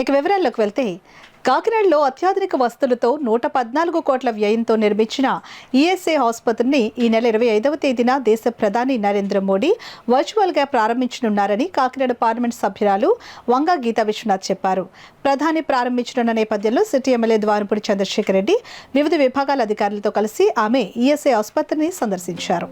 ఇక వివరాల్లోకి వెళ్తే కాకినాడలో అత్యాధునిక వస్తువులతో 114 కోట్ల వ్యయంతో నిర్మించిన ఈఎస్ఐ ఆసుపత్రిని ఈ నెల 25వ తేదీన దేశ ప్రధాని నరేంద్ర మోడీ వర్చువల్గా ప్రారంభించనున్నారని కాకినాడ పార్లమెంట్ సభ్యురాలు వంగా గీతా విశ్వనాథ్ చెప్పారు. ప్రధాని ప్రారంభించనున్న నేపథ్యంలో సిటీ ఎమ్మెల్యే ద్వారంపూడి చంద్రశేఖర్ రెడ్డి వివిధ విభాగాల అధికారులతో కలిసి ఆమె ఈఎస్ఐ ఆసుపత్రిని సందర్శించారు.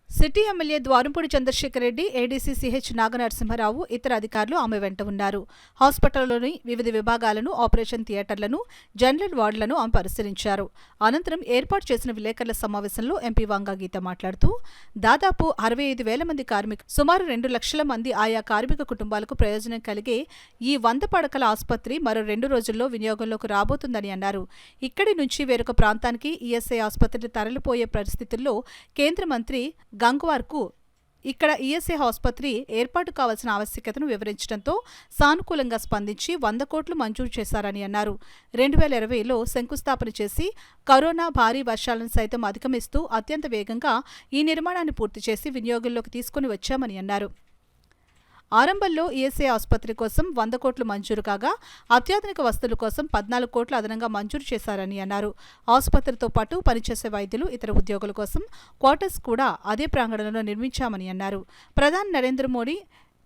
City MLA Dwarampudi Chandrasekhar Reddy, ADC CH Naganarasimharao, ఇతర అధికారులు ఆమె వెంట ఉన్నారు. హాస్పిటల్లోని వివిధ విభాగాలను, ఆపరేషన్ థియేటర్లను, జనరల్ వార్డులను ఆమె పరిశీలించారు. అనంతరం ఏర్పాటు చేసిన విలేకరుల సమావేశంలో ఎంపీ వంగా గీత మాట్లాడుతూ దాదాపు 65,000 మంది కార్మికులు, సుమారు 2 లక్షల మంది ఆయా కార్మిక కుటుంబాలకు ప్రయోజనం కలిగే ఈ 100 పడకల ఆసుపత్రి మరో 2 రోజుల్లో వినియోగంలోకి రాబోతుందని అన్నారు. ఇక్కడి నుంచి వేరొక ప్రాంతానికి ఈఎస్ఐ ఆసుపత్రి తరలిపోయే పరిస్థితుల్లో కేంద్ర మంత్రి గంగ్వార్కు ఇక్కడ ఈఎస్ఐ ఆసుపత్రి ఏర్పాటు కావాల్సిన ఆవశ్యకతను వివరించడంతో సానుకూలంగా స్పందించి 100 కోట్లు మంజూరు చేశారని అన్నారు. 2020లో శంకుస్థాపన చేసి కరోనా, భారీ వర్షాలను సైతం అధిగమిస్తూ అత్యంత వేగంగా ఈ నిర్మాణాన్ని పూర్తి చేసి వినియోగంలోకి తీసుకుని వచ్చామని అన్నారు. ఆరంభంలో ఈఎస్ఐ ఆసుపత్రి కోసం 100 కోట్లు మంజూరు కాగా అత్యాధునిక వస్తువుల కోసం 14 కోట్లు అదనంగా మంజూరు చేశారని అన్నారు. ఆసుపత్రితో పాటు పనిచేసే వైద్యులు, ఇతర ఉద్యోగుల కోసం క్వార్టర్స్ కూడా అదే ప్రాంగణంలో నిర్మించామని అన్నారు. ప్రధాని నరేంద్ర మోడీ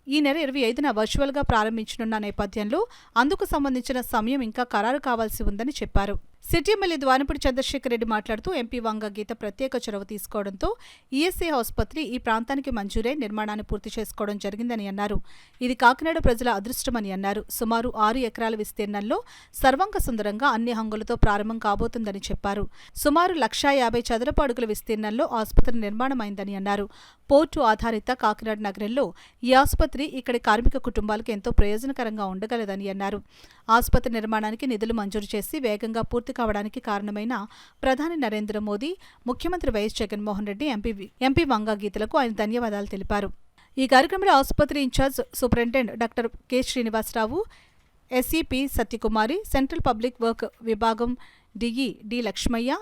ఈ నెల 25న వర్చువల్గా ప్రారంభించనున్న నేపథ్యంలో అందుకు సంబంధించిన సమయం ఇంకా ఖరారు కావాల్సి ఉందని చెప్పారు. సిటీ ఎమ్మెల్యే ద్వారంపూడి చంద్రశేఖర్ రెడ్డి మాట్లాడుతూ ఎంపీ వంగా గీత ప్రత్యేక చొరవ తీసుకోవడంతో ఈఎస్ఐ ఆసుపత్రి ఈ ప్రాంతానికి మంజూరై నిర్మాణాన్ని పూర్తి చేసుకోవడం జరిగిందని అన్నారు. ఇది కాకినాడ ప్రజల అదృష్టమని అన్నారు. సుమారు 6 ఎకరాల విస్తీర్ణంలో సర్వంగ సుందరంగా అన్ని హంగులతో ప్రారంభం కాబోతుందని చెప్పారు. సుమారు 150 చదరపు అడుగుల విస్తీర్ణంలో ఆసుపత్రి నిర్మాణమైందని అన్నారు. పోర్టు ఆధారిత కాకినాడ నగరంలో ఈ ఆసుపత్రి ఇక్కడి కార్మిక కుటుంబాలకు ఎంతో ప్రయోజనకరంగా ఉండగలదని అన్నారు. ఆసుపత్రి నిర్మాణానికి నిధులు మంజూరు చేసి వేగంగా పూర్తి కావడానికి కారణమైన ప్రధాని నరేంద్ర మోదీ, ముఖ్యమంత్రి వైఎస్ జగన్మోహన్ రెడ్డి, ఎంపీ వంగా గీతలకు ఆయన ధన్యవాదాలు తెలిపారు. ఈ కార్యక్రమంలో ఆసుపత్రి in charge superintendent doctor K Srinivasarao, SEP Satyakumari, central public work విభాగం DE D Lakshmayya,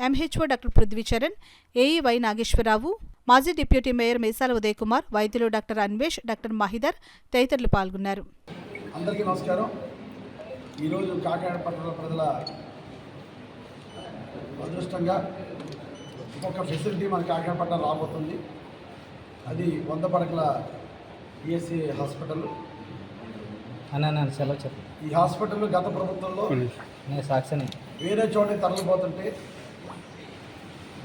MHO doctor Prudhvicharan, AE Y Nageswararao, మాజీ డిప్యూటీ మేయర్ మేసాల ఉదయ్ కుమార్, వైద్యులు డాక్టర్ అన్వేష్, డాక్టర్ మహిదర్ తదితరులు పాల్గొన్నారు. అందరికీ నమస్కారం. ఈరోజు కాకినాడ పట్టణ ప్రజల అదృష్టంగా ఒక ఫెసిలిటీ మన కాకినాడ పట్టణం రాబోతుంది. అది 100 పడకల ఈఎస్ఐ హాస్పిటల్. ఈ హాస్పిటల్ గత ప్రభుత్వంలో వేరే చోటకి తరలిపోతుంటే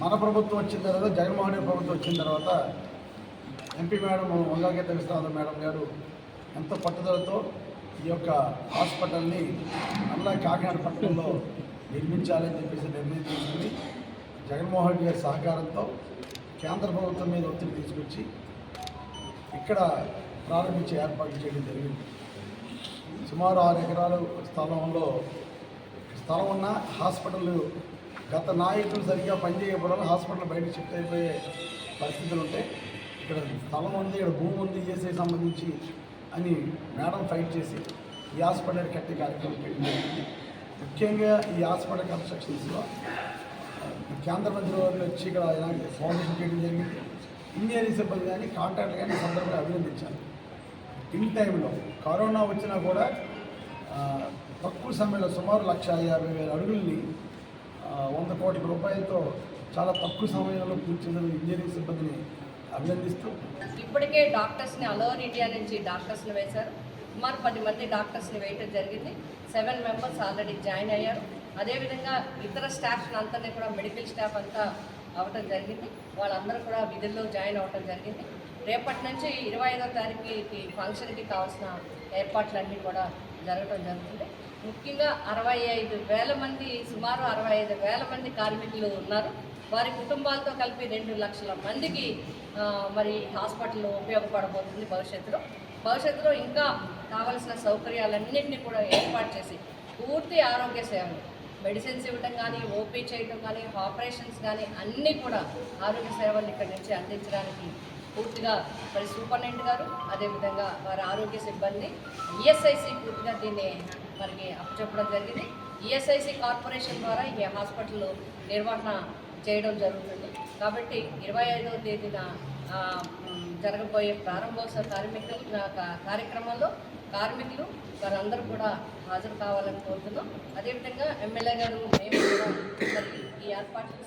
మన ప్రభుత్వం వచ్చిన తర్వాత, జగన్మోహన్ రెడ్డి ప్రభుత్వం వచ్చిన తర్వాత MP madam Vanga Geetha Viswanath madam గారు ఎంతో పట్టుదలతో ఈ యొక్క హాస్పిటల్ని మళ్ళా కాకినాడ పట్టణంలో నిర్మించాలని చెప్పేసి నిర్ణయం తీసుకుని జగన్మోహన్ రెడ్డి గారి సహకారంతో కేంద్ర ప్రభుత్వం మీద ఒత్తిడి తీసుకొచ్చి ఇక్కడ ప్రారంభించే ఏర్పాట్లు చేయడం జరిగింది. సుమారు 6 ఎకరాల స్థలం ఉన్న హాస్పిటల్ గత నాయకులు సరిగ్గా పనిచేయకపోవడం హాస్పిటల్ బయటకు షిఫ్ట్ అయిపోయే పరిస్థితులు ఉంటాయి. ఇక్కడ స్థలం ఉంది, ఇక్కడ భూమి ఉంది ఈఎస్ఐ సంబంధించి అని మేడం ఫైట్ చేసి ఈ హాస్పిటల్ కట్టే కార్యక్రమం పెట్టింది. ముఖ్యంగా ఈ హాస్పిటల్ కన్స్ట్రక్షన్స్లో కేంద్ర మంత్రి వారు వచ్చి ఇక్కడ ఫౌండేషన్ చేయడం జరిగింది. ఇంజనీరింగ్ సిబ్బంది కానీ, కాంట్రాక్టర్ కానీ సందర్భంగా అభినందించాలి. ఇన్ టైంలో కరోనా వచ్చినా కూడా తక్కువ సమయంలో సుమారు 150,000 అడుగుల్ని 100 కోట్ల రూపాయలతో చాలా తక్కువ సమయంలో పూర్తి చేసిన ఇంజనీరింగ్ సిబ్బందిని అభినందిస్తూ, ఇప్పటికే డాక్టర్స్ని ఆల్ ఓవర్ ఇండియా నుంచి డాక్టర్స్ని వేశారు. సుమారు 10 మంది డాక్టర్స్ని వేయటం జరిగింది. 7 మెంబర్స్ ఆల్రెడీ జాయిన్ అయ్యారు. అదేవిధంగా ఇతర స్టాఫ్ని అంతా కూడా మెడికల్ స్టాఫ్ అంతా అవ్వటం జరిగింది. వాళ్ళందరూ కూడా విధుల్లో జాయిన్ అవ్వటం జరిగింది. రేపటి నుంచి 25వ తారీఖుకి ఫంక్షన్కి కావాల్సిన ఏర్పాట్లన్నీ కూడా జరగడం జరుగుతుంది. ముఖ్యంగా 65,000 మంది, సుమారు 65,000 మంది కార్మికులు ఉన్నారు. వారి కుటుంబాలతో కలిపి 2 లక్షల మందికి మరి హాస్పిటల్ ఉపయోగపడబోతుంది. భవిష్యత్తులో ఇంకా కావలసిన సౌకర్యాలన్నింటినీ కూడా ఏర్పాటు చేసి పూర్తి ఆరోగ్య సేవలు, మెడిసిన్స్ ఇవ్వడం కానీ, ఓపీ చేయడం కానీ, ఆపరేషన్స్ కానీ అన్నీ కూడా ఆరోగ్య సేవలు ఇక్కడి నుంచి అందించడానికి పూర్తిగా మరి సూపరింటెండెంట్ గారు, అదేవిధంగా వారి ఆరోగ్య సిబ్బంది, ఈఎస్ఐసి పూర్తిగా దీన్ని మనకి అప్పచెప్పడం జరిగింది. ఈఎస్ఐసి కార్పొరేషన్ ద్వారా ఈ హాస్పిటల్ నిర్వహణ చేయడం జరుగుతుంది. కాబట్టి 25వ తేదీన జరగబోయే ప్రారంభోత్సవ కార్యక్రమంలో కార్మికులు వారందరూ కూడా హాజరు కావాలని కోరుతున్నాం. అదేవిధంగా ఎమ్మెల్యే గారు మేము కూడా మరి ఈ ఏర్పాట్లకు